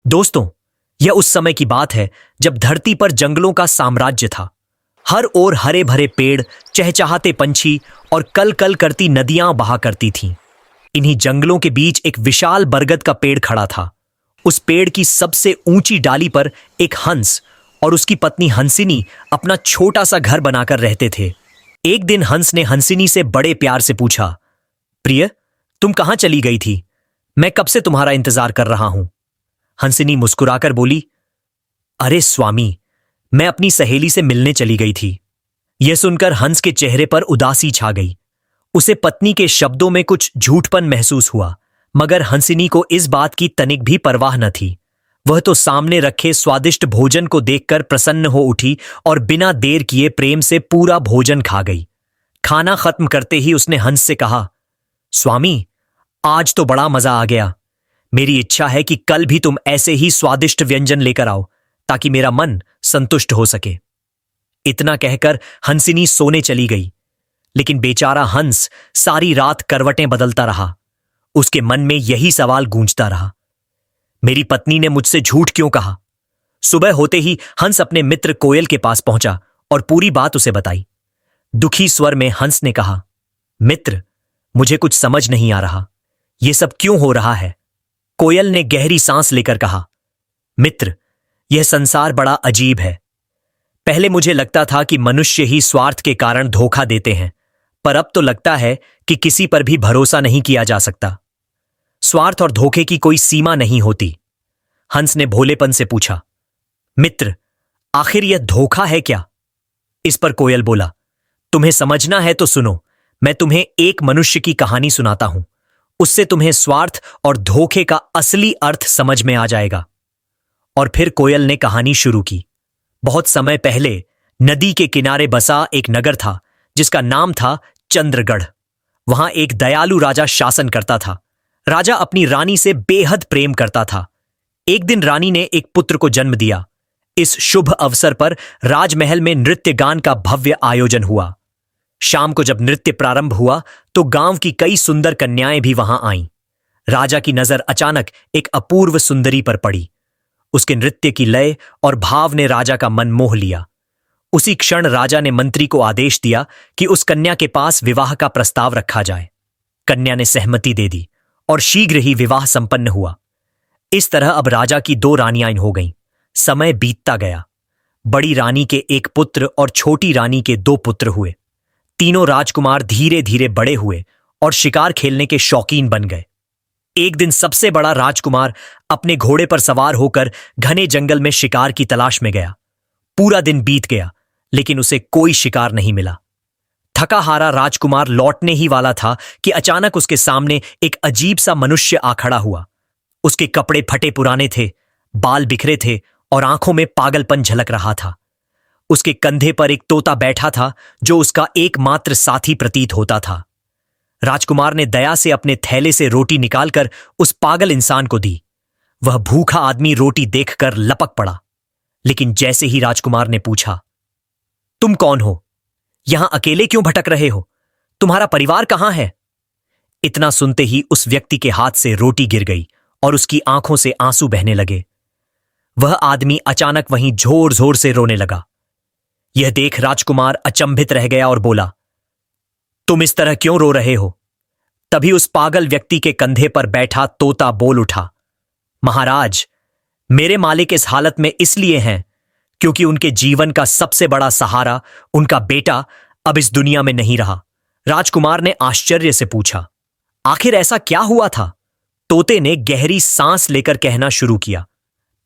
दोस्तों, यह उस समय की बात है जब धरती पर जंगलों का साम्राज्य था। हर ओर हरे भरे पेड़, चहचहाते पंछी और कल कल करती नदियां बहा करती थीं। इन्हीं जंगलों के बीच एक विशाल बरगद का पेड़ खड़ा था। उस पेड़ की सबसे ऊंची डाली पर एक हंस और उसकी पत्नी हंसिनी अपना छोटा सा घर बनाकर रहते थे। एक दिन हंस ने हंसिनी से बड़े प्यार से पूछा, प्रिय, तुम कहाँ चली गई थी? मैं कब से तुम्हारा इंतजार कर रहा हूं। हंसिनी मुस्कुराकर बोली, अरे स्वामी, मैं अपनी सहेली से मिलने चली गई थी। यह सुनकर हंस के चेहरे पर उदासी छा गई। उसे पत्नी के शब्दों में कुछ झूठपन महसूस हुआ, मगर हंसिनी को इस बात की तनिक भी परवाह न थी। वह तो सामने रखे स्वादिष्ट भोजन को देखकर प्रसन्न हो उठी और बिना देर किए प्रेम से पूरा भोजन खा गई। खाना खत्म करते ही उसने हंस से कहा, स्वामी, आज तो बड़ा मजा आ गया। मेरी इच्छा है कि कल भी तुम ऐसे ही स्वादिष्ट व्यंजन लेकर आओ, ताकि मेरा मन संतुष्ट हो सके। इतना कहकर हंसिनी सोने चली गई, लेकिन बेचारा हंस सारी रात करवटें बदलता रहा। उसके मन में यही सवाल गूंजता रहा, मेरी पत्नी ने मुझसे झूठ क्यों कहा? सुबह होते ही हंस अपने मित्र कोयल के पास पहुंचा और पूरी बात उसे बताई। दुखी स्वर में हंस ने कहा, मित्र, मुझे कुछ समझ नहीं आ रहा, यह सब क्यों हो रहा है? कोयल ने गहरी सांस लेकर कहा, मित्र, यह संसार बड़ा अजीब है। पहले मुझे लगता था कि मनुष्य ही स्वार्थ के कारण धोखा देते हैं, पर अब तो लगता है कि किसी पर भी भरोसा नहीं किया जा सकता। स्वार्थ और धोखे की कोई सीमा नहीं होती। हंस ने भोलेपन से पूछा, मित्र, आखिर यह धोखा है क्या? इस पर कोयल बोला, तुम्हें समझना है तो सुनो, मैं तुम्हें एक मनुष्य की कहानी सुनाता हूं। उससे तुम्हें स्वार्थ और धोखे का असली अर्थ समझ में आ जाएगा। और फिर कोयल ने कहानी शुरू की। बहुत समय पहले नदी के किनारे बसा एक नगर था, जिसका नाम था चंद्रगढ़। वहां एक दयालु राजा शासन करता था। राजा अपनी रानी से बेहद प्रेम करता था। एक दिन रानी ने एक पुत्र को जन्म दिया। इस शुभ अवसर पर राजमहल में नृत्य गान का भव्य आयोजन हुआ। शाम को जब नृत्य प्रारंभ हुआ तो गांव की कई सुंदर कन्याएं भी वहां आईं। राजा की नजर अचानक एक अपूर्व सुंदरी पर पड़ी। उसके नृत्य की लय और भाव ने राजा का मन मोह लिया। उसी क्षण राजा ने मंत्री को आदेश दिया कि उस कन्या के पास विवाह का प्रस्ताव रखा जाए। कन्या ने सहमति दे दी और शीघ्र ही विवाह संपन्न हुआ। इस तरह अब राजा की दो रानियां हो गईं। समय बीतता गया। बड़ी रानी के एक पुत्र और छोटी रानी के दो पुत्र हुए। तीनों राजकुमार धीरे धीरे बड़े हुए और शिकार खेलने के शौकीन बन गए। एक दिन सबसे बड़ा राजकुमार अपने घोड़े पर सवार होकर घने जंगल में शिकार की तलाश में गया। पूरा दिन बीत गया, लेकिन उसे कोई शिकार नहीं मिला। थका हारा राजकुमार लौटने ही वाला था कि अचानक उसके सामने एक अजीब सा मनुष्य आ खड़ा हुआ। उसके कपड़े फटे पुराने थे, बाल बिखरे थे और आंखों में पागलपन झलक रहा था। उसके कंधे पर एक तोता बैठा था, जो उसका एकमात्र साथी प्रतीत होता था। राजकुमार ने दया से अपने थैले से रोटी निकालकर उस पागल इंसान को दी। वह भूखा आदमी रोटी देखकर लपक पड़ा, लेकिन जैसे ही राजकुमार ने पूछा, तुम कौन हो? यहां अकेले क्यों भटक रहे हो? तुम्हारा परिवार कहां है? इतना सुनते ही उस व्यक्ति के हाथ से रोटी गिर गई और उसकी आंखों से आंसू बहने लगे। वह आदमी अचानक वहीं जोर जोर से रोने लगा। यह देख राजकुमार अचंभित रह गया और बोला, तुम इस तरह क्यों रो रहे हो? तभी उस पागल व्यक्ति के कंधे पर बैठा तोता बोल उठा, महाराज, मेरे मालिक इस हालत में इसलिए हैं क्योंकि उनके जीवन का सबसे बड़ा सहारा, उनका बेटा, अब इस दुनिया में नहीं रहा। राजकुमार ने आश्चर्य से पूछा, आखिर ऐसा क्या हुआ था? तोते ने गहरी सांस लेकर कहना शुरू किया,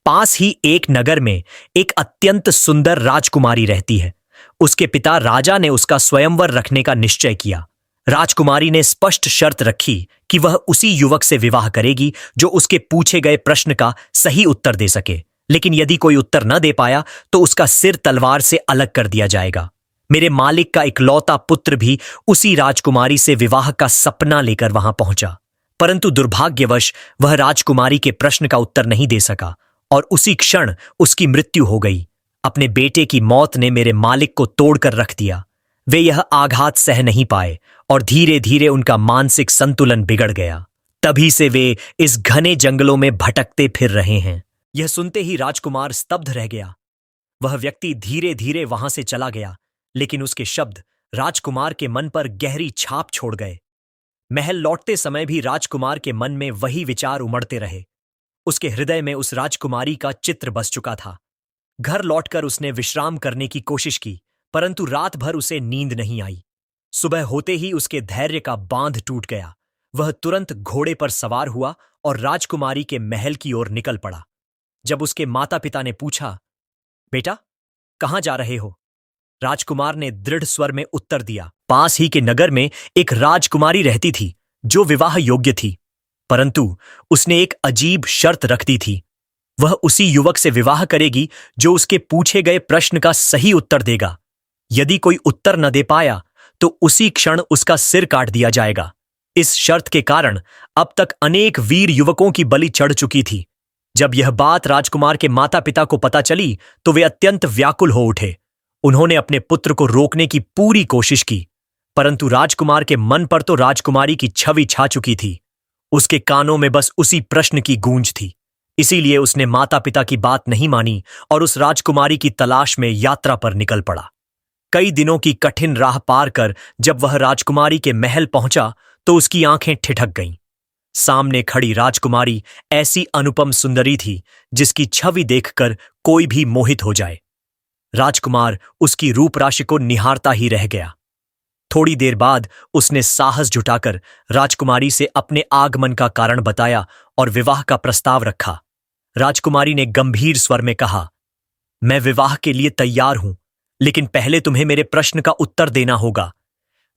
पास ही एक नगर में एक अत्यंत सुंदर राजकुमारी रहती है। उसके पिता राजा ने उसका स्वयंवर रखने का निश्चय किया। राजकुमारी ने स्पष्ट शर्त रखी कि वह उसी युवक से विवाह करेगी जो उसके पूछे गए प्रश्न का सही उत्तर दे सके, लेकिन यदि कोई उत्तर न दे पाया तो उसका सिर तलवार से अलग कर दिया जाएगा। मेरे मालिक का इकलौता पुत्र भी उसी राजकुमारी से विवाह का सपना लेकर वहां पहुंचा, परंतु दुर्भाग्यवश वह राजकुमारी के प्रश्न का उत्तर नहीं दे सका और उसी क्षण उसकी मृत्यु हो गई। अपने बेटे की मौत ने मेरे मालिक को तोड़कर रख दिया। वे यह आघात सह नहीं पाए और धीरे धीरे उनका मानसिक संतुलन बिगड़ गया। तभी से वे इस घने जंगलों में भटकते फिर रहे हैं। यह सुनते ही राजकुमार स्तब्ध रह गया। वह व्यक्ति धीरे धीरे वहां से चला गया, लेकिन उसके शब्द राजकुमार के मन पर गहरी छाप छोड़ गए। महल लौटते समय भी राजकुमार के मन में वही विचार उमड़ते रहे। उसके हृदय में उस राजकुमारी का चित्र बस चुका था। घर लौटकर उसने विश्राम करने की कोशिश की, परंतु रात भर उसे नींद नहीं आई। सुबह होते ही उसके धैर्य का बांध टूट गया। वह तुरंत घोड़े पर सवार हुआ और राजकुमारी के महल की ओर निकल पड़ा। जब उसके माता पिता ने पूछा, बेटा, कहां जा रहे हो? राजकुमार ने दृढ़ स्वर में उत्तर दिया, पास ही के नगर में एक राजकुमारी रहती थी जो विवाह योग्य थी, परंतु उसने एक अजीब शर्त रख दी थी। वह उसी युवक से विवाह करेगी जो उसके पूछे गए प्रश्न का सही उत्तर देगा। यदि कोई उत्तर न दे पाया तो उसी क्षण उसका सिर काट दिया जाएगा। इस शर्त के कारण अब तक अनेक वीर युवकों की बलि चढ़ चुकी थी। जब यह बात राजकुमार के माता पिता को पता चली तो वे अत्यंत व्याकुल हो उठे। उन्होंने अपने पुत्र को रोकने की पूरी कोशिश की, परंतु राजकुमार के मन पर तो राजकुमारी की छवि छा चुकी थी। उसके कानों में बस उसी प्रश्न की गूंज थी। इसीलिए उसने माता पिता की बात नहीं मानी और उस राजकुमारी की तलाश में यात्रा पर निकल पड़ा। कई दिनों की कठिन राह पार कर जब वह राजकुमारी के महल पहुंचा तो उसकी आंखें ठिठक गईं। सामने खड़ी राजकुमारी ऐसी अनुपम सुंदरी थी जिसकी छवि देखकर कोई भी मोहित हो जाए। राजकुमार उसकी रूप राशि को निहारता ही रह गया। थोड़ी देर बाद उसने साहस जुटाकर राजकुमारी से अपने आगमन का कारण बताया और विवाह का प्रस्ताव रखा। राजकुमारी ने गंभीर स्वर में कहा, मैं विवाह के लिए तैयार हूं, लेकिन पहले तुम्हें मेरे प्रश्न का उत्तर देना होगा।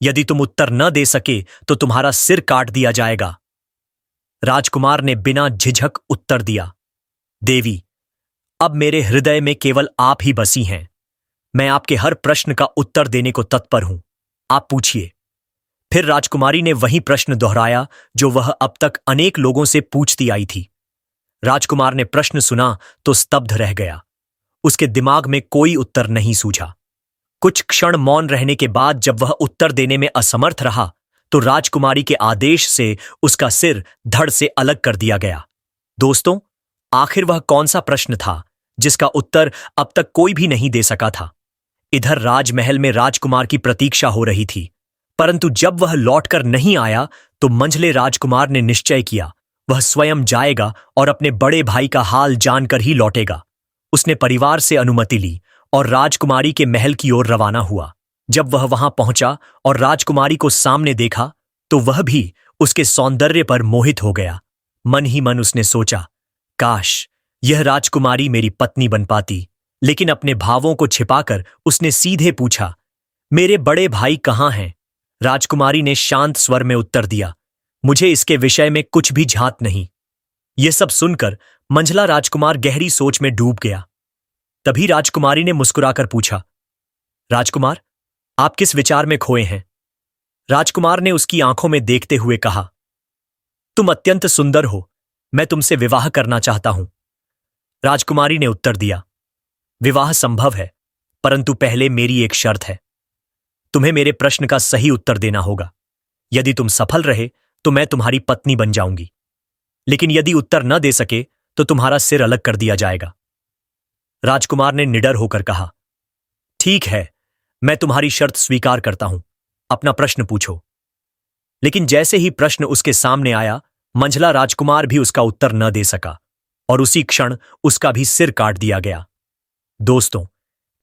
यदि तुम उत्तर न दे सके तो तुम्हारा सिर काट दिया जाएगा। राजकुमार ने बिना झिझक उत्तर दिया, देवी, अब मेरे हृदय में केवल आप ही बसी हैं। मैं आपके हर प्रश्न का उत्तर देने को तत्पर हूं। आप पूछिए। फिर राजकुमारी ने वही प्रश्न दोहराया जो वह अब तक अनेक लोगों से पूछती आई थी। राजकुमार ने प्रश्न सुना तो स्तब्ध रह गया। उसके दिमाग में कोई उत्तर नहीं सूझा। कुछ क्षण मौन रहने के बाद जब वह उत्तर देने में असमर्थ रहा तो राजकुमारी के आदेश से उसका सिर धड़ से अलग कर दिया गया। दोस्तों, आखिर वह कौन सा प्रश्न था जिसका उत्तर अब तक कोई भी नहीं दे सका था? इधर राजमहल में राजकुमार की प्रतीक्षा हो रही थी, परंतु जब वह लौटकर नहीं आया तो मंझले राजकुमार ने निश्चय किया वह स्वयं जाएगा और अपने बड़े भाई का हाल जानकर ही लौटेगा। उसने परिवार से अनुमति ली और राजकुमारी के महल की ओर रवाना हुआ। जब वह वहां पहुंचा और राजकुमारी को सामने देखा तो वह भी उसके सौंदर्य पर मोहित हो गया। मन ही मन उसने सोचा, काश यह राजकुमारी मेरी पत्नी बन पाती। लेकिन अपने भावों को छिपाकर उसने सीधे पूछा, मेरे बड़े भाई कहाँ हैं? राजकुमारी ने शांत स्वर में उत्तर दिया, मुझे इसके विषय में कुछ भी झात नहीं। यह सब सुनकर मंझला राजकुमार गहरी सोच में डूब गया। तभी राजकुमारी ने मुस्कुराकर पूछा, राजकुमार, आप किस विचार में खोए हैं? राजकुमार ने उसकी आंखों में देखते हुए कहा, तुम अत्यंत सुंदर हो, मैं तुमसे विवाह करना चाहता हूं। राजकुमारी ने उत्तर दिया, विवाह संभव है, परंतु पहले मेरी एक शर्त है। तुम्हें मेरे प्रश्न का सही उत्तर देना होगा। यदि तुम सफल रहे तो मैं तुम्हारी पत्नी बन जाऊंगी, लेकिन यदि उत्तर न दे सके तो तुम्हारा सिर अलग कर दिया जाएगा। राजकुमार ने निडर होकर कहा, ठीक है, मैं तुम्हारी शर्त स्वीकार करता हूं, अपना प्रश्न पूछो। लेकिन जैसे ही प्रश्न उसके सामने आया, मंझला राजकुमार भी उसका उत्तर न दे सका और उसी क्षण उसका भी सिर काट दिया गया। दोस्तों,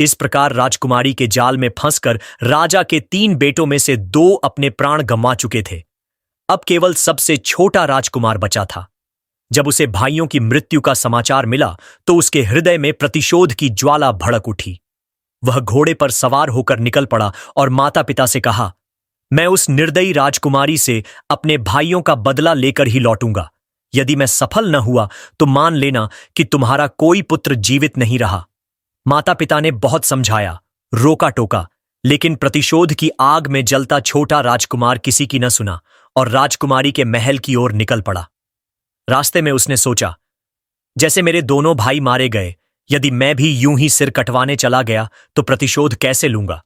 इस प्रकार राजकुमारी के जाल में फंसकर राजा के 3 बेटों में से 2 अपने प्राण गंवा चुके थे। अब केवल सबसे छोटा राजकुमार बचा था। जब उसे भाइयों की मृत्यु का समाचार मिला तो उसके हृदय में प्रतिशोध की ज्वाला भड़क उठी। वह घोड़े पर सवार होकर निकल पड़ा और माता पिता से कहा, मैं उस निर्दयी राजकुमारी से अपने भाइयों का बदला लेकर ही लौटूंगा। यदि मैं सफल न हुआ तो मान लेना कि तुम्हारा कोई पुत्र जीवित नहीं रहा। माता पिता ने बहुत समझाया, रोका टोका, लेकिन प्रतिशोध की आग में जलता छोटा राजकुमार किसी की न सुना और राजकुमारी के महल की ओर निकल पड़ा। रास्ते में उसने सोचा, जैसे मेरे दोनों भाई मारे गए, यदि मैं भी यूं ही सिर कटवाने चला गया तो प्रतिशोध कैसे लूंगा?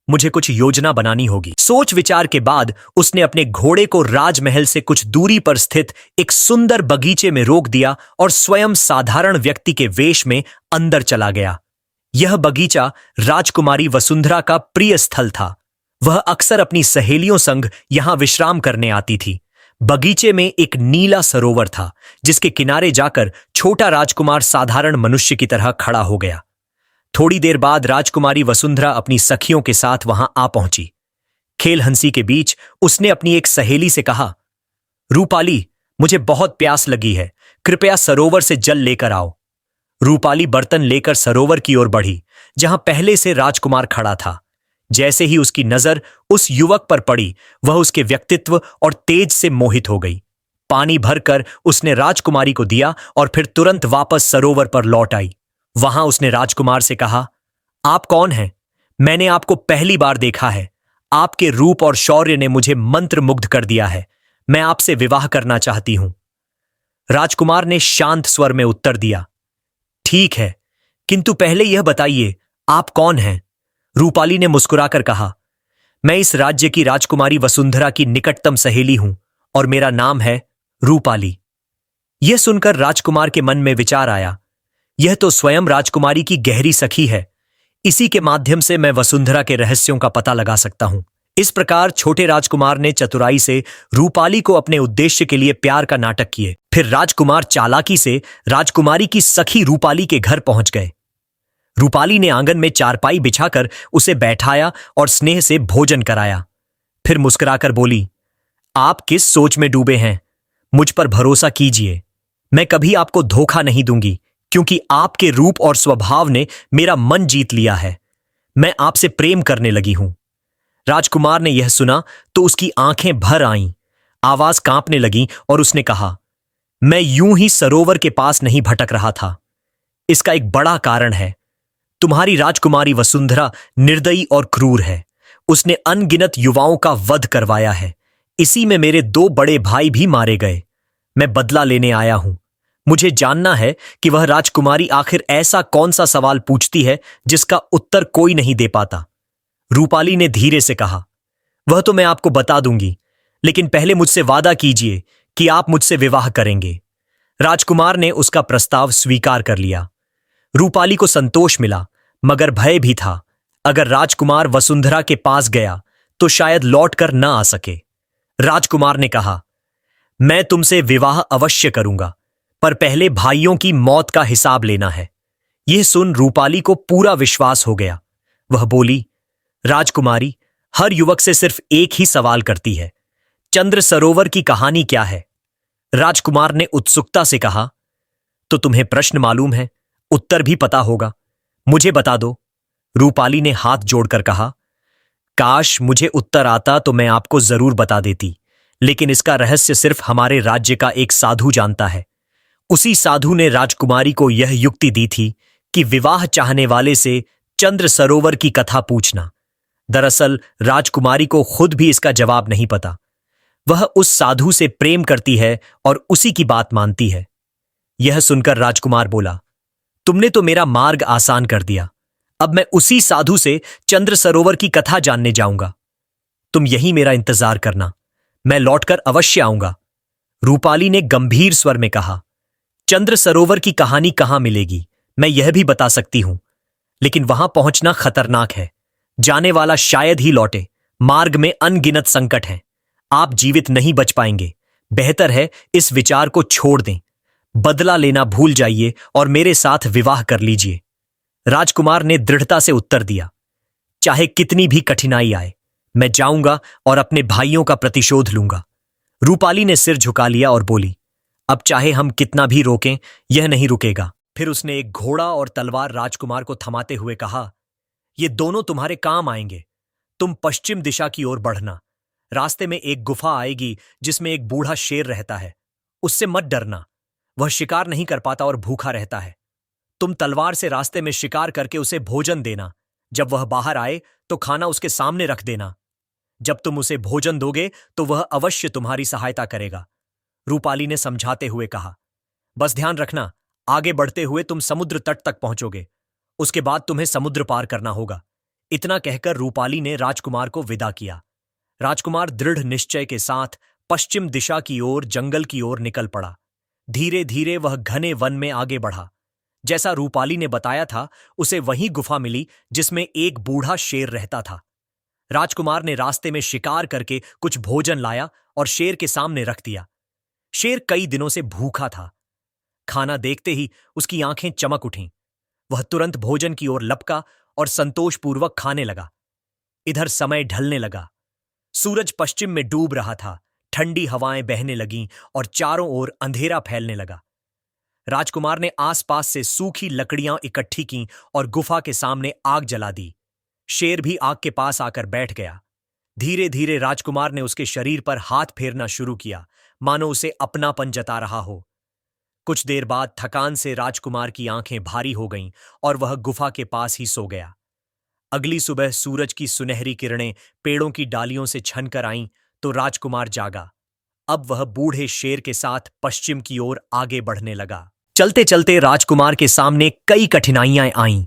मुझे कुछ योजना बनानी होगी। सोच विचार के बाद उसने अपने घोड़े को राजमहल से कुछ दूरी पर स्थित एक सुंदर बगीचे में रोक दिया और स्वयं साधारण व्यक्ति के वेश में अंदर चला गया। यह बगीचा राजकुमारी वसुंधरा का प्रिय स्थल था। वह अक्सर अपनी सहेलियों संग यहां विश्राम करने आती थी। बगीचे में एक नीला सरोवर था जिसके किनारे जाकर छोटा राजकुमार साधारण मनुष्य की तरह खड़ा हो गया। थोड़ी देर बाद राजकुमारी वसुंधरा अपनी सखियों के साथ वहां आ पहुंची। खेल हंसी के बीच उसने अपनी एक सहेली से कहा, रूपाली, मुझे बहुत प्यास लगी है, कृपया सरोवर से जल लेकर आओ। रूपाली बर्तन लेकर सरोवर की ओर बढ़ी जहां पहले से राजकुमार खड़ा था। जैसे ही उसकी नजर उस युवक पर पड़ी, वह उसके व्यक्तित्व और तेज से मोहित हो गई। पानी भरकर उसने राजकुमारी को दिया और फिर तुरंत वापस सरोवर पर लौट आई। वहां उसने राजकुमार से कहा, आप कौन हैं? मैंने आपको पहली बार देखा है। आपके रूप और शौर्य ने मुझे मंत्रमुग्ध कर दिया है। मैं आपसे विवाह करना चाहती हूं। राजकुमार ने शांत स्वर में उत्तर दिया, ठीक है, किंतु पहले यह बताइए आप कौन हैं? रूपाली ने मुस्कुराकर कहा, मैं इस राज्य की राजकुमारी वसुंधरा की निकटतम सहेली हूं और मेरा नाम है रूपाली। यह सुनकर राजकुमार के मन में विचार आया, यह तो स्वयं राजकुमारी की गहरी सखी है। इसी के माध्यम से मैं वसुंधरा के रहस्यों का पता लगा सकता हूं। इस प्रकार छोटे राजकुमार ने चतुराई से रूपाली को अपने उद्देश्य के लिए प्यार का नाटक किए। फिर राजकुमार चालाकी से राजकुमारी की सखी रूपाली के घर पहुंच गए। रूपाली ने आंगन में चारपाई बिछाकर उसे बैठाया और स्नेह से भोजन कराया। फिर मुस्कुराकर बोली, आप किस सोच में डूबे हैं? मुझ पर भरोसा कीजिए, मैं कभी आपको धोखा नहीं दूंगी, क्योंकि आपके रूप और स्वभाव ने मेरा मन जीत लिया है। मैं आपसे प्रेम करने लगी हूं। राजकुमार ने यह सुना तो उसकी आंखें भर आईं, आवाज कांपने लगी और उसने कहा, मैं यूं ही सरोवर के पास नहीं भटक रहा था। इसका एक बड़ा कारण है। तुम्हारी राजकुमारी वसुंधरा निर्दयी और क्रूर है। उसने अनगिनत युवाओं का वध करवाया है। इसी में मेरे 2 बड़े भाई भी मारे गए। मैं बदला लेने आया हूं। मुझे जानना है कि वह राजकुमारी आखिर ऐसा कौन सा सवाल पूछती है जिसका उत्तर कोई नहीं दे पाता। रूपाली ने धीरे से कहा, वह तो मैं आपको बता दूंगी, लेकिन पहले मुझसे वादा कीजिए कि आप मुझसे विवाह करेंगे। राजकुमार ने उसका प्रस्ताव स्वीकार कर लिया। रूपाली को संतोष मिला, मगर भय भी था। अगर राजकुमार वसुंधरा के पास गया तो शायद लौटकर न आ सके। राजकुमार ने कहा, मैं तुमसे विवाह अवश्य करूंगा, पर पहले भाइयों की मौत का हिसाब लेना है। यह सुन रूपाली को पूरा विश्वास हो गया। वह बोली, राजकुमारी हर युवक से सिर्फ एक ही सवाल करती है, चंद्र सरोवर की कहानी क्या है? राजकुमार ने उत्सुकता से कहा, तो तुम्हें प्रश्न मालूम है, उत्तर भी पता होगा, मुझे बता दो। रूपाली ने हाथ जोड़कर कहा, काश मुझे उत्तर आता तो मैं आपको जरूर बता देती, लेकिन इसका रहस्य सिर्फ हमारे राज्य का एक साधु जानता है। उसी साधु ने राजकुमारी को यह युक्ति दी थी कि विवाह चाहने वाले से चंद्र सरोवर की कथा पूछना। दरअसल राजकुमारी को खुद भी इसका जवाब नहीं पता। वह उस साधु से प्रेम करती है और उसी की बात मानती है। यह सुनकर राजकुमार बोला, तुमने तो मेरा मार्ग आसान कर दिया। अब मैं उसी साधु से चंद्र सरोवर की कथा जानने जाऊंगा। तुम यहीं मेरा इंतजार करना, मैं लौटकर अवश्य आऊंगा। रूपाली ने गंभीर स्वर में कहा, चंद्र सरोवर की कहानी कहां मिलेगी मैं यह भी बता सकती हूं, लेकिन वहां पहुंचना खतरनाक है। जाने वाला शायद ही लौटे। मार्ग में अनगिनत संकट हैं। आप जीवित नहीं बच पाएंगे। बेहतर है इस विचार को छोड़ दें। बदला लेना भूल जाइए और मेरे साथ विवाह कर लीजिए। राजकुमार ने दृढ़ता से उत्तर दिया, चाहे कितनी भी कठिनाई आए, मैं जाऊंगा और अपने भाइयों का प्रतिशोध लूंगा। रूपाली ने सिर झुका लिया और बोली, अब चाहे हम कितना भी रोकें, यह नहीं रुकेगा। फिर उसने एक घोड़ा और तलवार राजकुमार को थमाते हुए कहा, ये दोनों तुम्हारे काम आएंगे। तुम पश्चिम दिशा की ओर बढ़ना। रास्ते में एक गुफा आएगी जिसमें एक बूढ़ा शेर रहता है। उससे मत डरना, वह शिकार नहीं कर पाता और भूखा रहता है। तुम तलवार से रास्ते में शिकार करके उसे भोजन देना। जब वह बाहर आए तो खाना उसके सामने रख देना। जब तुम उसे भोजन दोगे तो वह अवश्य तुम्हारी सहायता करेगा। रूपाली ने समझाते हुए कहा, बस ध्यान रखना, आगे बढ़ते हुए तुम समुद्र तट तक पहुंचोगे। उसके बाद तुम्हें समुद्र पार करना होगा। इतना कहकर रूपाली ने राजकुमार को विदा किया। राजकुमार दृढ़ निश्चय के साथ पश्चिम दिशा की ओर जंगल की ओर निकल पड़ा। धीरे धीरे वह घने वन में आगे बढ़ा। जैसा रूपाली ने बताया था, उसे वही गुफा मिली जिसमें एक बूढ़ा शेर रहता था। राजकुमार ने रास्ते में शिकार करके कुछ भोजन लाया और शेर के सामने रख दिया। शेर कई दिनों से भूखा था। खाना देखते ही उसकी आंखें चमक उठीं। वह तुरंत भोजन की ओर लपका और संतोषपूर्वक खाने लगा। इधर समय ढलने लगा। सूरज पश्चिम में डूब रहा था। ठंडी हवाएं बहने लगीं और चारों ओर अंधेरा फैलने लगा। राजकुमार ने आसपास से सूखी लकड़ियां इकट्ठी कीं और गुफा के सामने आग जला दी। शेर भी आग के पास आकर बैठ गया। धीरे धीरे राजकुमार ने उसके शरीर पर हाथ फेरना शुरू किया, मानो उसे अपनापन जता रहा हो। कुछ देर बाद थकान से राजकुमार की आंखें भारी हो गईं और वह गुफा के पास ही सो गया। अगली सुबह सूरज की सुनहरी किरणें पेड़ों की डालियों से छनकर आईं तो राजकुमार जागा। अब वह बूढ़े शेर के साथ पश्चिम की ओर आगे बढ़ने लगा। चलते चलते राजकुमार के सामने कई कठिनाइयां आईं।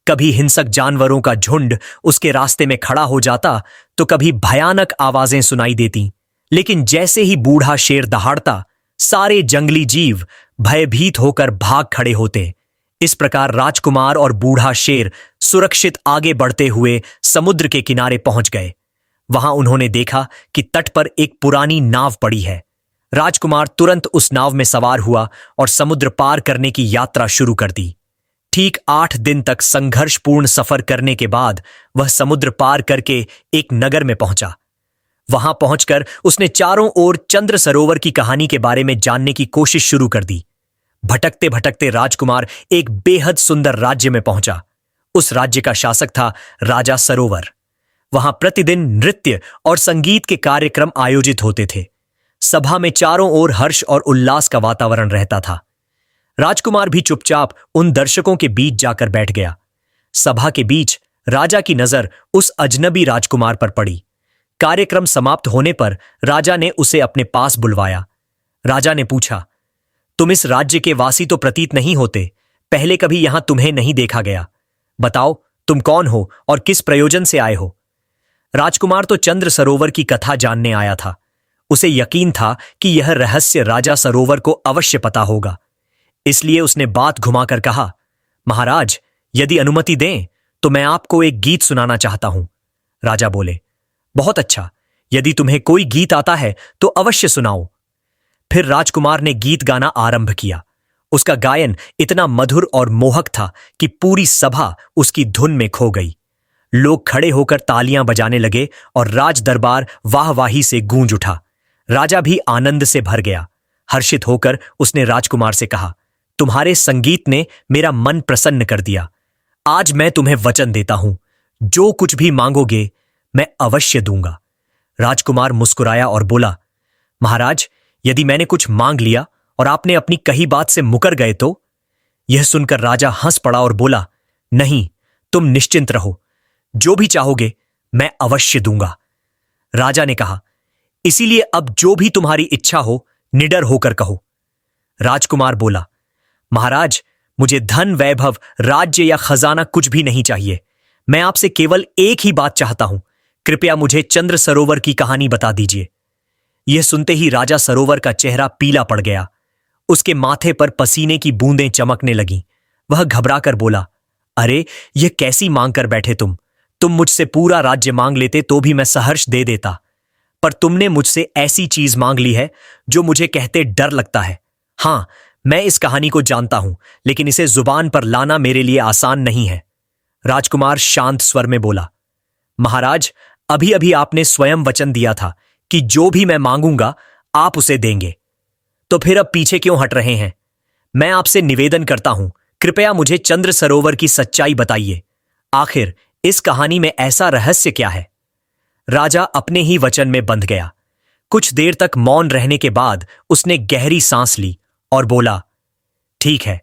कभी हिंसक जानवरों का झुंड उसके रास्ते में खड़ा हो जाता तो कभी भयानक आवाजें सुनाई देती। लेकिन जैसे ही बूढ़ा शेर दहाड़ता, सारे जंगली जीव भयभीत होकर भाग खड़े होते। इस प्रकार राजकुमार और बूढ़ा शेर सुरक्षित आगे बढ़ते हुए समुद्र के किनारे पहुंच गए। वहां उन्होंने देखा कि तट पर एक पुरानी नाव पड़ी है। राजकुमार तुरंत उस नाव में सवार हुआ और समुद्र पार करने की यात्रा शुरू कर दी। ठीक 8 दिन तक संघर्षपूर्ण सफर करने के बाद वह समुद्र पार करके एक नगर में पहुंचा। वहां पहुंचकर उसने चारों ओर चंद्र सरोवर की कहानी के बारे में जानने की कोशिश शुरू कर दी। भटकते भटकते राजकुमार एक बेहद सुंदर राज्य में पहुंचा। उस राज्य का शासक था राजा सरोवर। वहां प्रतिदिन नृत्य और संगीत के कार्यक्रम आयोजित होते थे। सभा में चारों ओर हर्ष और उल्लास का वातावरण रहता था। राजकुमार भी चुपचाप उन दर्शकों के बीच जाकर बैठ गया। सभा के बीच राजा की नजर उस अजनबी राजकुमार पर पड़ी। कार्यक्रम समाप्त होने पर राजा ने उसे अपने पास बुलवाया। राजा ने पूछा, तुम इस राज्य के वासी तो प्रतीत नहीं होते। पहले कभी यहां तुम्हें नहीं देखा गया। बताओ, तुम कौन हो और किस प्रयोजन से आए हो? राजकुमार तो चंद्र सरोवर की कथा जानने आया था। उसे यकीन था कि यह रहस्य राजा सरोवर को अवश्य पता होगा। इसलिए उसने बात घुमाकर कहा, महाराज, यदि अनुमति दें तो मैं आपको एक गीत सुनाना चाहता हूं। राजा बोले, बहुत अच्छा, यदि तुम्हें कोई गीत आता है तो अवश्य सुनाओ। फिर राजकुमार ने गीत गाना आरंभ किया। उसका गायन इतना मधुर और मोहक था कि पूरी सभा उसकी धुन में खो गई। लोग खड़े होकर तालियां बजाने लगे और राज दरबार वाहवाही से गूंज उठा। राजा भी आनंद से भर गया। हर्षित होकर उसने राजकुमार से कहा, तुम्हारे संगीत ने मेरा मन प्रसन्न कर दिया। आज मैं तुम्हें वचन देता हूं, जो कुछ भी मांगोगे मैं अवश्य दूंगा। राजकुमार मुस्कुराया और बोला, महाराज, यदि मैंने कुछ मांग लिया और आपने अपनी कही बात से मुकर गए तो? यह सुनकर राजा हंस पड़ा और बोला, नहीं, तुम निश्चिंत रहो, जो भी चाहोगे मैं अवश्य दूंगा। राजा ने कहा, इसीलिए अब जो भी तुम्हारी इच्छा हो निडर होकर कहो। राजकुमार बोला, महाराज, मुझे धन, वैभव, राज्य या खजाना कुछ भी नहीं चाहिए। मैं आपसे केवल एक ही बात चाहता हूं, कृपया मुझे चंद्र सरोवर की कहानी बता दीजिए। यह सुनते ही राजा सरोवर का चेहरा पीला पड़ गया। उसके माथे पर पसीने की बूंदें चमकने लगीं। वह घबराकर बोला, अरे, यह कैसी मांग कर बैठे तुम? तुम मुझसे पूरा राज्य मांग लेते तो भी मैं सहर्ष दे देता, पर तुमने मुझसे ऐसी चीज मांग ली है जो मुझे कहते डर लगता है। हां, मैं इस कहानी को जानता हूं, लेकिन इसे जुबान पर लाना मेरे लिए आसान नहीं है। राजकुमार शांत स्वर में बोला, महाराज, अभी अभी आपने स्वयं वचन दिया था कि जो भी मैं मांगूंगा आप उसे देंगे, तो फिर अब पीछे क्यों हट रहे हैं? मैं आपसे निवेदन करता हूं, कृपया मुझे चंद्र सरोवर की सच्चाई बताइए। आखिर इस कहानी में ऐसा रहस्य क्या है? राजा अपने ही वचन में बंध गया। कुछ देर तक मौन रहने के बाद उसने गहरी सांस ली और बोला, ठीक है,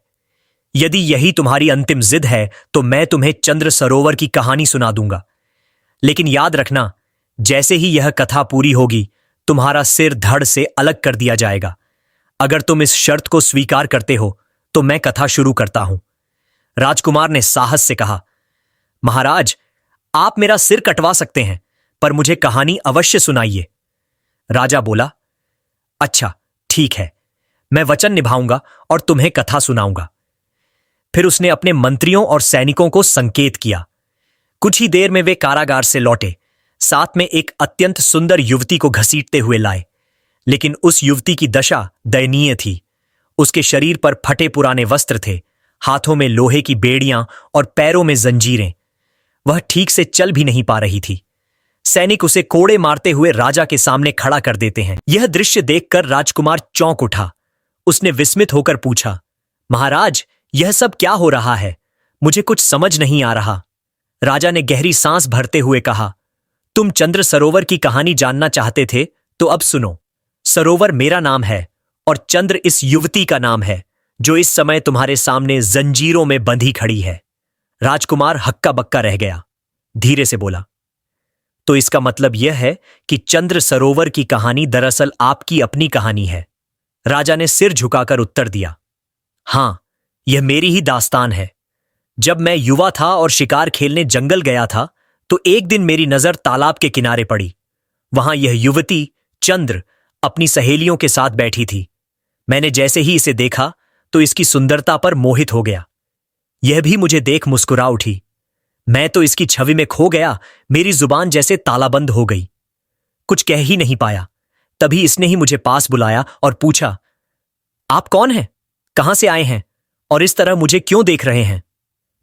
यदि यही तुम्हारी अंतिम जिद है तो मैं तुम्हें चंद्र सरोवर की कहानी सुना दूंगा। लेकिन याद रखना, जैसे ही यह कथा पूरी होगी तुम्हारा सिर धड़ से अलग कर दिया जाएगा। अगर तुम इस शर्त को स्वीकार करते हो तो मैं कथा शुरू करता हूं। राजकुमार ने साहस से कहा, महाराज, आप मेरा सिर कटवा सकते हैं, पर मुझे कहानी अवश्य सुनाइए। राजा बोला, अच्छा, ठीक है, मैं वचन निभाऊंगा और तुम्हें कथा सुनाऊंगा। फिर उसने अपने मंत्रियों और सैनिकों को संकेत किया। कुछ ही देर में वे कारागार से लौटे, साथ में एक अत्यंत सुंदर युवती को घसीटते हुए लाए। लेकिन उस युवती की दशा दयनीय थी। उसके शरीर पर फटे पुराने वस्त्र थे, हाथों में लोहे की बेड़ियां और पैरों में जंजीरें। वह ठीक से चल भी नहीं पा रही थी। सैनिक उसे कोड़े मारते हुए राजा के सामने खड़ा कर देते हैं। यह दृश्य देखकर राजकुमार चौंक उठा। उसने विस्मित होकर पूछा, महाराज, यह सब क्या हो रहा है? मुझे कुछ समझ नहीं आ रहा। राजा ने गहरी सांस भरते हुए कहा, तुम चंद्र सरोवर की कहानी जानना चाहते थे, तो अब सुनो। सरोवर मेरा नाम है और चंद्र इस युवती का नाम है, जो इस समय तुम्हारे सामने जंजीरों में बंधी खड़ी है। राजकुमार हक्का बक्का रह गया। धीरे से बोला, तो इसका मतलब यह है कि चंद्र सरोवर की कहानी दरअसल आपकी अपनी कहानी है? राजा ने सिर झुकाकर उत्तर दिया, हां, यह मेरी ही दास्तान है। जब मैं युवा था और शिकार खेलने जंगल गया था, तो एक दिन मेरी नजर तालाब के किनारे पड़ी। वहां यह युवती चंद्र अपनी सहेलियों के साथ बैठी थी। मैंने जैसे ही इसे देखा तो इसकी सुंदरता पर मोहित हो गया। यह भी मुझे देख मुस्कुरा उठी। मैं तो इसकी छवि में खो गया। मेरी जुबान जैसे तालाबंद हो गई। कुछ कह ही नहीं पाया। तभी इसने ही मुझे पास बुलाया और पूछा, आप कौन हैं? कहां से आए हैं? और इस तरह मुझे क्यों देख रहे हैं?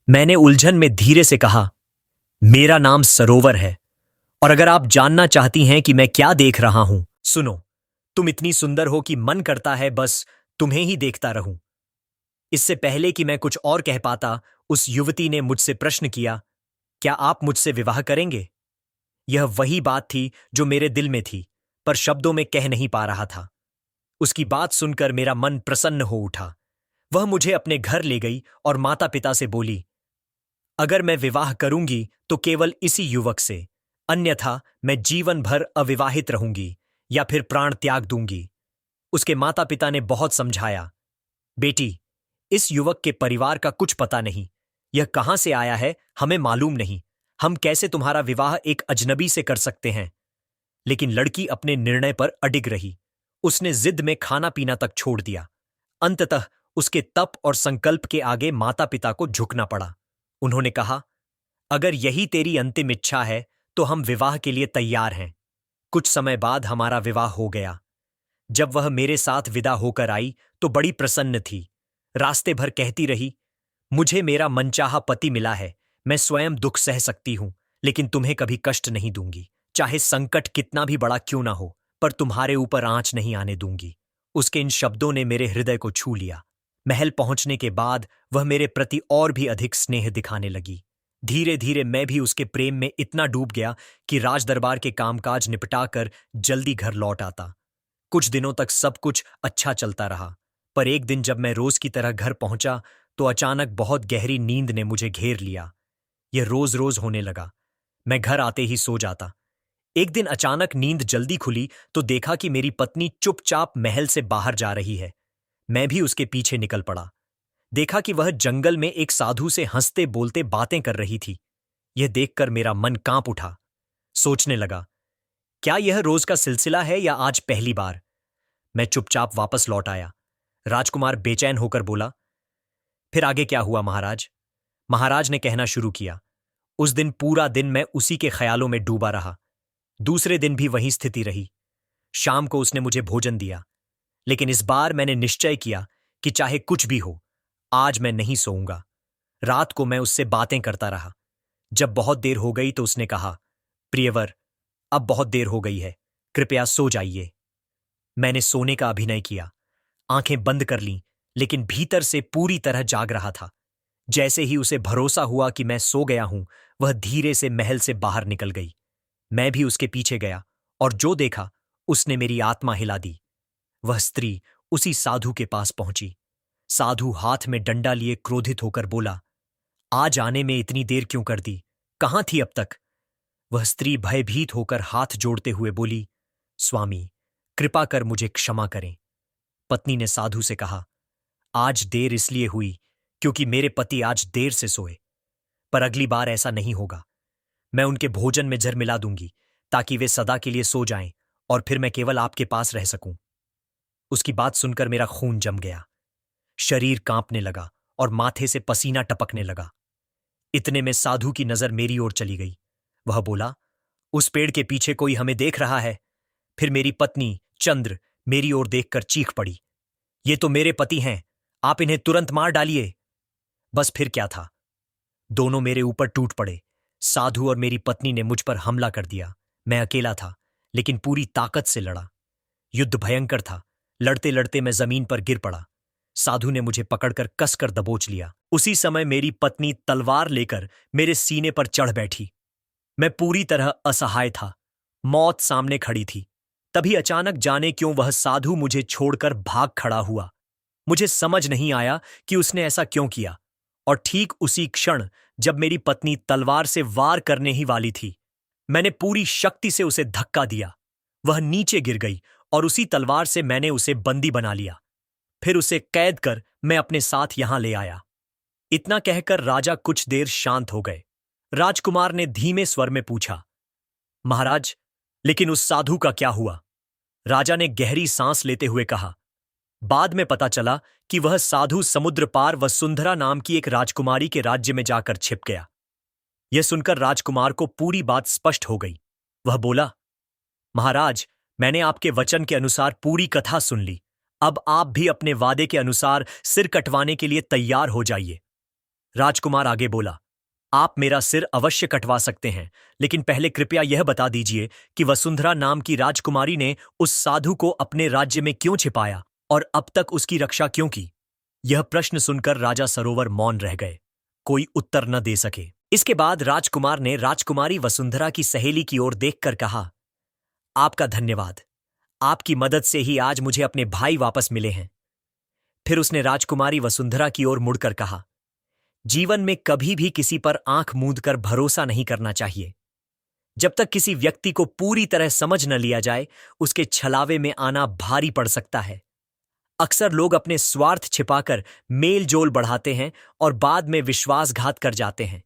मैंने उलझन में धीरे से कहा, मेरा नाम सरोवर है, और अगर आप जानना चाहती हैं कि मैं क्या देख रहा हूं, सुनो। तुम इतनी सुंदर हो कि मन करता है बस तुम्हें ही देखता रहूं। इससे पहले कि मैं कुछ और कह पाता, उस युवती ने मुझसे प्रश्न किया, क्या आप मुझसे विवाह करेंगे? यह वही बात थी जो मेरे दिल में थी, पर शब्दों में कह नहीं पा रहा था। उसकी बात सुनकर मेरा मन प्रसन्न हो उठा। वह मुझे अपने घर ले गई और माता पिता से बोली, अगर मैं विवाह करूंगी तो केवल इसी युवक से, अन्यथा मैं जीवन भर अविवाहित रहूंगी या फिर प्राण त्याग दूंगी। उसके माता पिता ने बहुत समझाया, बेटी, इस युवक के परिवार का कुछ पता नहीं। यह कहां से आया है हमें मालूम नहीं। हम कैसे तुम्हारा विवाह एक अजनबी से कर सकते हैं? लेकिन लड़की अपने निर्णय पर अडिग रही। उसने जिद में खाना पीना तक छोड़ दिया। अंततः उसके तप और संकल्प के आगे माता पिता को झुकना पड़ा। उन्होंने कहा, अगर यही तेरी अंतिम इच्छा है तो हम विवाह के लिए तैयार हैं। कुछ समय बाद हमारा विवाह हो गया। जब वह मेरे साथ विदा होकर आई तो बड़ी प्रसन्न थी। रास्ते भर कहती रही, मुझे मेरा मनचाहा पति मिला है। मैं स्वयं दुख सह सकती हूं, लेकिन तुम्हें कभी कष्ट नहीं दूंगी। चाहे संकट कितना भी बड़ा क्यों ना हो, पर तुम्हारे ऊपर आंच नहीं आने दूंगी। उसके इन शब्दों ने मेरे हृदय को छू लिया। महल पहुंचने के बाद वह मेरे प्रति और भी अधिक स्नेह दिखाने लगी। धीरे धीरे मैं भी उसके प्रेम में इतना डूब गया कि राजदरबार के कामकाज निपटाकर जल्दी घर लौट आता। कुछ दिनों तक सब कुछ अच्छा चलता रहा, पर एक दिन जब मैं रोज की तरह घर पहुंचा तो अचानक बहुत गहरी नींद ने मुझे घेर लिया। यह रोज रोज होने लगा। मैं घर आते ही सो जाता। एक दिन अचानक नींद जल्दी खुली तो देखा कि मेरी पत्नी चुपचाप महल से बाहर जा रही है। मैं भी उसके पीछे निकल पड़ा। देखा कि वह जंगल में एक साधु से हंसते बोलते बातें कर रही थी। यह देखकर मेरा मन कांप उठा। सोचने लगा, क्या यह रोज का सिलसिला है या आज पहली बार? मैं चुपचाप वापस लौट आया। राजकुमार बेचैन होकर बोला, फिर आगे क्या हुआ महाराज? महाराज ने कहना शुरू किया, उस दिन पूरा दिन मैं उसी के ख्यालों में डूबा रहा। दूसरे दिन भी वही स्थिति रही। शाम को उसने मुझे भोजन दिया, लेकिन इस बार मैंने निश्चय किया कि चाहे कुछ भी हो, आज मैं नहीं सोऊंगा। रात को मैं उससे बातें करता रहा। जब बहुत देर हो गई तो उसने कहा, प्रियवर, अब बहुत देर हो गई है, कृपया सो जाइए। मैंने सोने का अभिनय किया, आंखें बंद कर लीं, लेकिन भीतर से पूरी तरह जाग रहा था। जैसे ही उसे भरोसा हुआ कि मैं सो गया हूं, वह धीरे से महल से बाहर निकल गई। मैं भी उसके पीछे गया और जो देखा उसने मेरी आत्मा हिला दी। वह स्त्री उसी साधु के पास पहुंची। साधु हाथ में डंडा लिए क्रोधित होकर बोला, आज आने में इतनी देर क्यों कर दी? कहां थी अब तक? वह स्त्री भयभीत होकर हाथ जोड़ते हुए बोली, स्वामी, कृपा कर मुझे क्षमा करें। पत्नी ने साधु से कहा, आज देर इसलिए हुई क्योंकि मेरे पति आज देर से सोए, पर अगली बार ऐसा नहीं होगा। मैं उनके भोजन में जहर मिला दूंगी ताकि वे सदा के लिए सो जाएं और फिर मैं केवल आपके पास रह सकूं। उसकी बात सुनकर मेरा खून जम गया, शरीर कांपने लगा और माथे से पसीना टपकने लगा। इतने में साधु की नजर मेरी ओर चली गई। वह बोला, उस पेड़ के पीछे कोई हमें देख रहा है। फिर मेरी पत्नी चंद्र मेरी ओर देखकर चीख पड़ी, ये तो मेरे पति हैं, आप इन्हें तुरंत मार डालिए। बस फिर क्या था, दोनों मेरे ऊपर टूट पड़े। साधु और मेरी पत्नी ने मुझ पर हमला कर दिया। मैं अकेला था, लेकिन पूरी ताकत से लड़ा। युद्ध भयंकर था। लड़ते लड़ते मैं जमीन पर गिर पड़ा। साधु ने मुझे पकड़कर कसकर दबोच लिया। उसी समय मेरी पत्नी तलवार लेकर मेरे सीने पर चढ़ बैठी। मैं पूरी तरह असहाय था, मौत सामने खड़ी थी। तभी अचानक जाने क्यों वह साधु मुझे छोड़कर भाग खड़ा हुआ। मुझे समझ नहीं आया कि उसने ऐसा क्यों किया, और ठीक उसी क्षण जब मेरी पत्नी तलवार से वार करने ही वाली थी, मैंने पूरी शक्ति से उसे धक्का दिया। वह नीचे गिर गई और उसी तलवार से मैंने उसे बंदी बना लिया। फिर उसे कैद कर मैं अपने साथ यहां ले आया। इतना कहकर राजा कुछ देर शांत हो गए। राजकुमार ने धीमे स्वर में पूछा, महाराज, लेकिन उस साधु का क्या हुआ? राजा ने गहरी सांस लेते हुए कहा, बाद में पता चला कि वह साधु समुद्र पार वसुंधरा नाम की एक राजकुमारी के राज्य में जाकर छिप गया। यह सुनकर राजकुमार को पूरी बात स्पष्ट हो गई। वह बोला, महाराज, मैंने आपके वचन के अनुसार पूरी कथा सुन ली। अब आप भी अपने वादे के अनुसार सिर कटवाने के लिए तैयार हो जाइए। राजकुमार आगे बोला, आप मेरा सिर अवश्य कटवा सकते हैं, लेकिन पहले कृपया यह बता दीजिए कि वसुंधरा नाम की राजकुमारी ने उस साधु को अपने राज्य में क्यों छिपाया और अब तक उसकी रक्षा क्यों की? यह प्रश्न सुनकर राजा सरोवर मौन रह गए, कोई उत्तर न दे सके। इसके बाद राजकुमार ने राजकुमारी वसुंधरा की सहेली की ओर देखकर कहा, आपका धन्यवाद, आपकी मदद से ही आज मुझे अपने भाई वापस मिले हैं। फिर उसने राजकुमारी वसुंधरा की ओर मुड़कर कहा, जीवन में कभी भी किसी पर आंख मूंद कर भरोसा नहीं करना चाहिए। जब तक किसी व्यक्ति को पूरी तरह समझ न लिया जाए, उसके छलावे में आना भारी पड़ सकता है। अक्सर लोग अपने स्वार्थ छिपाकर मेल जोल बढ़ाते हैं और बाद में विश्वासघात कर जाते हैं।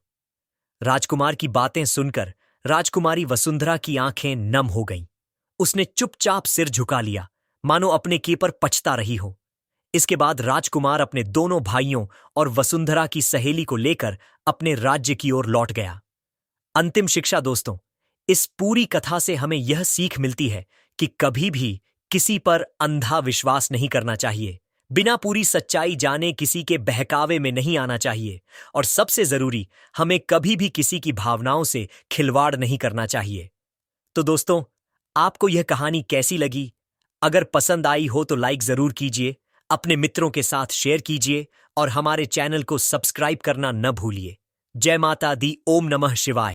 राजकुमार की बातें सुनकर राजकुमारी वसुंधरा की आंखें नम हो गईं। उसने चुपचाप सिर झुका लिया, मानो अपने किए पर पछता रही हो। इसके बाद राजकुमार अपने दोनों भाइयों और वसुंधरा की सहेली को लेकर अपने राज्य की ओर लौट गया। अंतिम शिक्षा दोस्तों, इस पूरी कथा से हमें यह सीख मिलती है कि कभी भी किसी पर अंधा विश्वास नहीं करना चाहिए। बिना पूरी सच्चाई जाने किसी के बहकावे में नहीं आना चाहिए, और सबसे जरूरी, हमें कभी भी किसी की भावनाओं से खिलवाड़ नहीं करना चाहिए। तो दोस्तों, आपको यह कहानी कैसी लगी? अगर पसंद आई हो तो लाइक जरूर कीजिए, अपने मित्रों के साथ शेयर कीजिए और हमारे चैनल को सब्सक्राइब करना न भूलिए। जय माता दी। ओम नमः शिवाय।